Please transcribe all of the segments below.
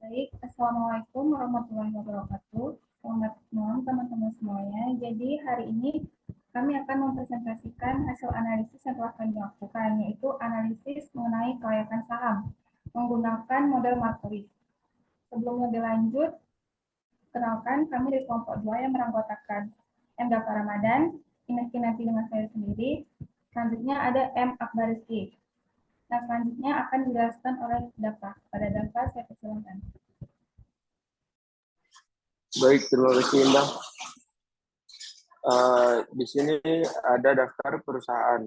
Baik, Assalamualaikum warahmatullahi wabarakatuh. Selamat malam teman-teman semuanya. Jadi hari ini kami akan mempresentasikan hasil analisis yang telah kami lakukan, yaitu analisis mengenai kelayakan saham menggunakan model Markowitz. Sebelum lebih lanjut, kenalkan kami dari kelompok 2 yang beranggotakan M. Dafa Ramadan, Inaki nanti dengan saya sendiri. Selanjutnya ada M. Akbar Rizky. Nah, selanjutnya akan dijelaskan oleh Dafa. Pada Dafa, saya persilakan. Baik, terima kasih Indah. Di sini ada daftar perusahaan.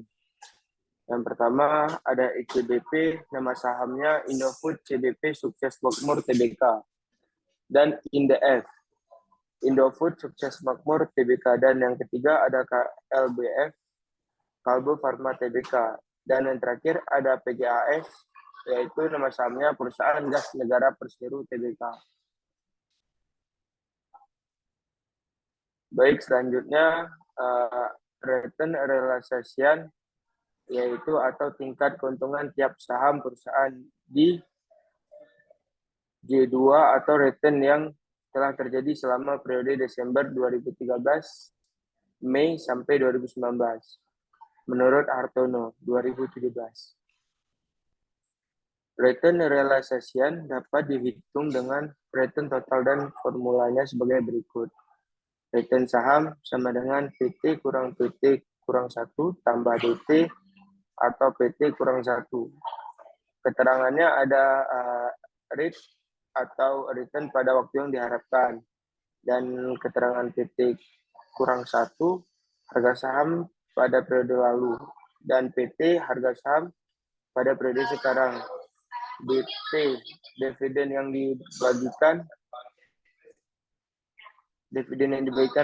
Yang pertama ada ICBP, nama sahamnya Indofood CBP Sukses Makmur Tbk. Dan INDF, Indofood Sukses Makmur Tbk. Dan yang ketiga ada KLBF, Kalbo Farma Tbk. Dan yang terakhir ada PGAS, yaitu nama sahamnya Perusahaan Gas Negara Persero Tbk. Baik, selanjutnya return realization, yaitu atau tingkat keuntungan tiap saham perusahaan di J2 atau return yang telah terjadi selama periode Desember 2013 Mei sampai 2019 menurut Hartono 2017. Return realization dapat dihitung dengan return total dan formulanya sebagai berikut. Return saham sama dengan PT kurang PT kurang 1 tambah DT atau PT kurang 1. Keterangannya ada rate atau return pada waktu yang diharapkan. Dan keterangan PT kurang 1, harga saham pada periode lalu. Dan PT, harga saham pada periode sekarang. DT, dividen yang dibagikan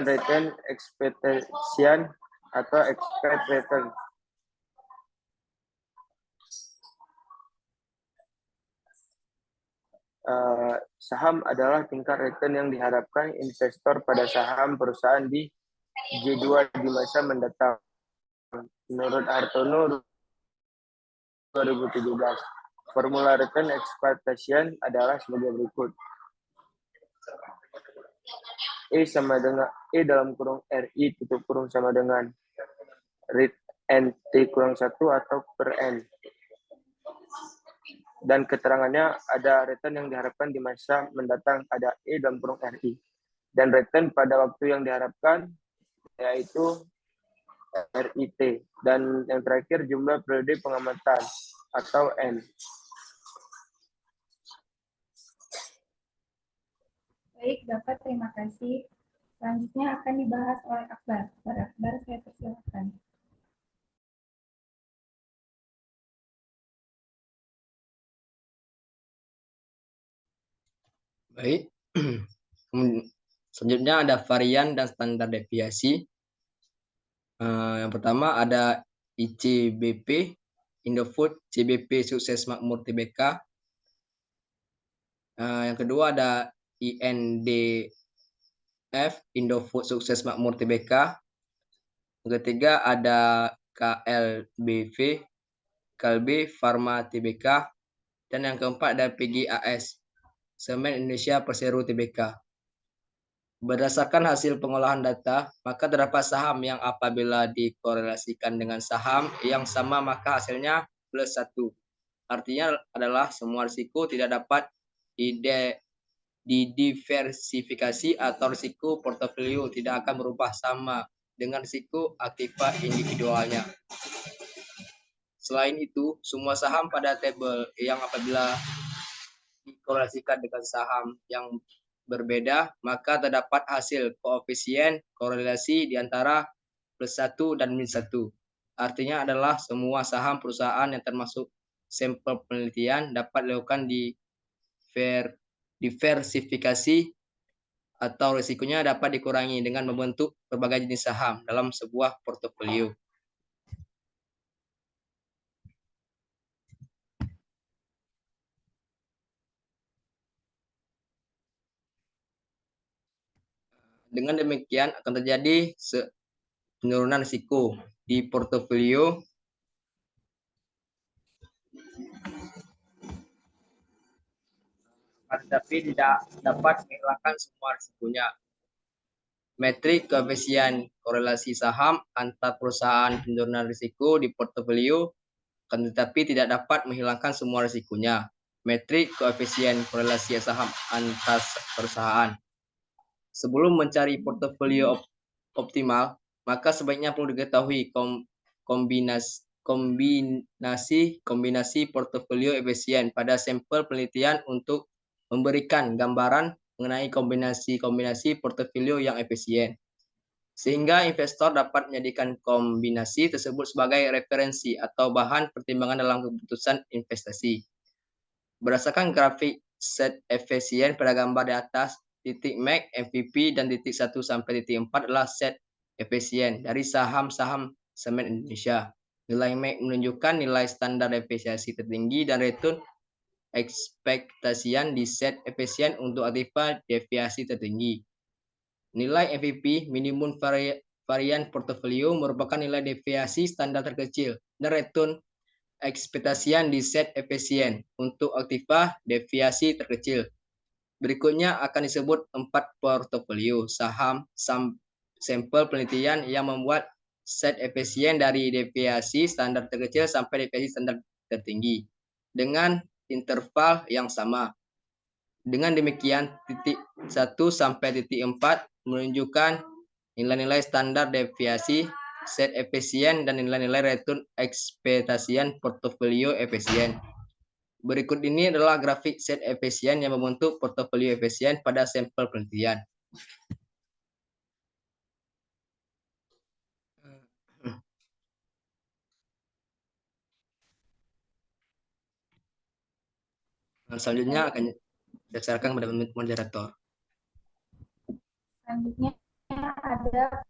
return expectation atau expect return. Saham adalah tingkat return yang diharapkan investor pada saham perusahaan di J2 di masa mendatang. Menurut Hartono 2017, formula return expectation adalah sebagai berikut. E sama dengan E dalam kurung RI tutup kurung sama dengan rate NT kurang 1 atau per N. Dan keterangannya ada return yang diharapkan di masa mendatang, ada E dalam kurung RI. Dan return pada waktu yang diharapkan yaitu RIT. Dan yang terakhir jumlah periode pengamatan atau N. Baik, dapat, terima kasih. Selanjutnya akan dibahas oleh Akbar. Pada Akbar, saya persilakan. Baik. Selanjutnya ada varian dan standar deviasi. Yang pertama ada ICBP, Indofood CBP Sukses Makmur Tbk. Yang kedua ada INDF, Indofood Sukses Makmur Tbk. Yang ketiga ada KLBV, Kalbe Farma Tbk. Dan yang keempat ada PGAS, Semen Indonesia Persero Tbk. Berdasarkan hasil pengolahan data, maka terdapat saham yang apabila dikorelasikan dengan saham yang sama maka hasilnya +1. Artinya adalah semua risiko tidak dapat didiversifikasi atau risiko portofolio tidak akan berubah sama dengan risiko aktiva individualnya. Selain itu, semua saham pada tabel yang apabila dikorelasikan dengan saham yang berbeda, maka terdapat hasil koefisien korelasi di antara +1 dan -1. Artinya adalah semua saham perusahaan yang termasuk sampel penelitian dapat dilakukan diversifikasi atau risikonya dapat dikurangi dengan membentuk berbagai jenis saham dalam sebuah portofolio. Dengan demikian akan terjadi penurunan risiko di portofolio tetapi tidak dapat menghilangkan semua risikonya. Metrik koefisien korelasi saham antar perusahaan penurunan risiko di portofolio, tetapi tidak dapat menghilangkan semua risikonya. Metrik koefisien korelasi saham antar perusahaan. Sebelum mencari portofolio optimal, maka sebaiknya perlu diketahui kombinasi portofolio efisien pada sampel penelitian untuk memberikan gambaran mengenai kombinasi portofolio yang efisien. Sehingga investor dapat menjadikan kombinasi tersebut sebagai referensi atau bahan pertimbangan dalam keputusan investasi. Berdasarkan grafik set efisien pada gambar di atas, titik MAC, MVP, dan titik 1 sampai titik 4 adalah set efisien dari saham-saham semen Indonesia. Nilai MAC menunjukkan nilai standar depresiasi tertinggi dan return ekspektasian di set efisien untuk aktiva deviasi tertinggi. Nilai MVP, minimum varian portofolio, merupakan nilai deviasi standar terkecil dan return ekspektasian di set efisien untuk aktiva deviasi terkecil. Berikutnya akan disebut 4 portofolio saham sampel penelitian yang membuat set efisien dari deviasi standar terkecil sampai deviasi standar tertinggi dengan interval yang sama. Dengan demikian, titik 1 sampai titik 4 menunjukkan nilai-nilai standar deviasi set efisien dan nilai-nilai return ekspektasian portofolio efisien. Berikut ini adalah grafik set efisien yang membentuk portofolio efisien pada sampel penelitian. Selanjutnya akan didasarkan pada moderator. Selanjutnya ada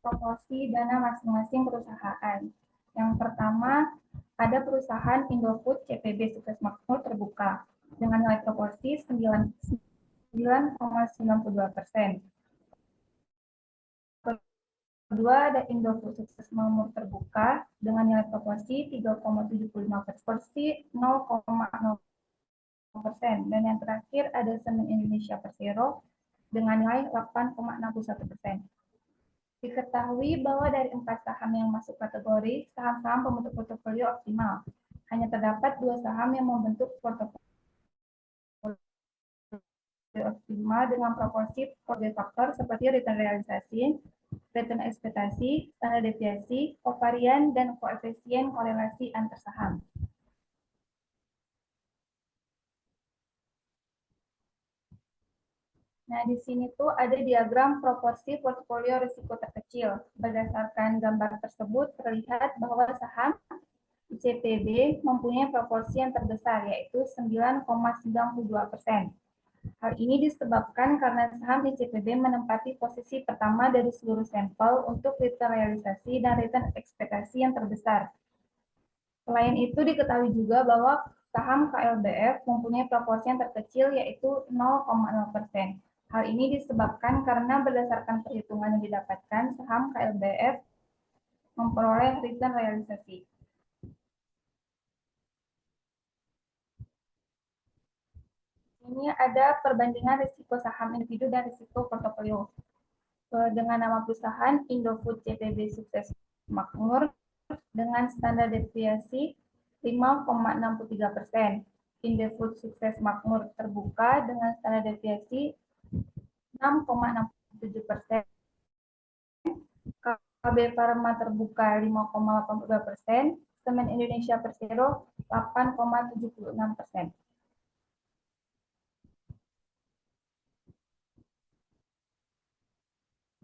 proporsi dana masing-masing perusahaan. Yang pertama, ada perusahaan Indofood CPB Sukses Makmur terbuka dengan nilai proporsi 9,92%. Kedua, ada Indofood Sukses Makmur terbuka dengan nilai proporsi 3,75%, 0,0%. Dan yang terakhir ada Semen Indonesia Persero dengan nilai 8,61%. Diketahui bahwa dari 4 saham yang masuk kategori saham-saham pembentuk portofolio optimal, hanya terdapat 2 saham yang membentuk portofolio optimal dengan proporsi portfolio faktor seperti return realisasi, return ekspektasi, standar deviasi, kovarian, dan koefisien korelasi antar saham. Nah, di sini tuh ada diagram proporsi portofolio risiko terkecil. Berdasarkan gambar tersebut, terlihat bahwa saham ICPB mempunyai proporsi yang terbesar, yaitu 9,92%. Hal ini disebabkan karena saham ICPB menempati posisi pertama dari seluruh sampel untuk return realisasi dan return ekspektasi yang terbesar. Selain itu, diketahui juga bahwa saham KLBF mempunyai proporsi yang terkecil, yaitu 0,0%. Hal ini disebabkan karena berdasarkan perhitungan yang didapatkan, saham KLBF memperoleh return realisasi. Ini ada perbandingan risiko saham individu dan risiko portofolio. Dengan nama perusahaan Indofood CPB Sukses Makmur dengan standar deviasi 5,63%. Indofood Sukses Makmur terbuka dengan standar deviasi 6,67%. KB Farma terbuka 5,82%. Semen Indonesia Persero 8,76%.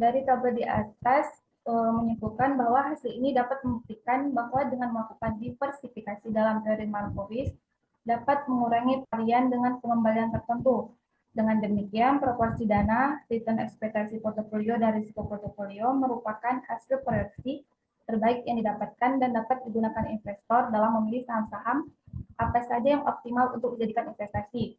Dari tabel di atas menyimpulkan bahwa hasil ini dapat membuktikan bahwa dengan melakukan diversifikasi dalam teori Markowitz dapat mengurangi varian dengan pengembalian tertentu. Dengan demikian, proporsi dana, return ekspektasi portofolio, dan risiko portofolio merupakan hasil proyeksi terbaik yang didapatkan dan dapat digunakan investor dalam memilih saham-saham apa saja yang optimal untuk dijadikan investasi.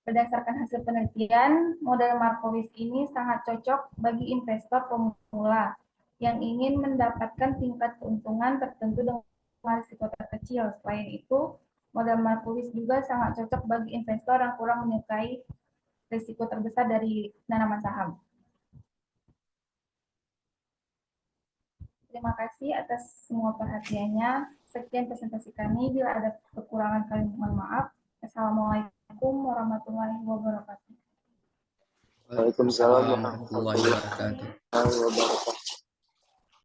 Berdasarkan hasil penelitian, model Markowitz ini sangat cocok bagi investor pemula yang ingin mendapatkan tingkat keuntungan tertentu dengan risiko terkecil. Selain itu, Modal Markulis juga sangat cocok bagi investor yang kurang menyukai risiko terbesar dari tanaman saham. Terima kasih atas semua perhatiannya. Sekian presentasi kami. Bila ada kekurangan kami mohon maaf. Assalamualaikum warahmatullahi wabarakatuh. Waalaikumsalam warahmatullahi wabarakatuh. warahmatullahi wabarakatuh.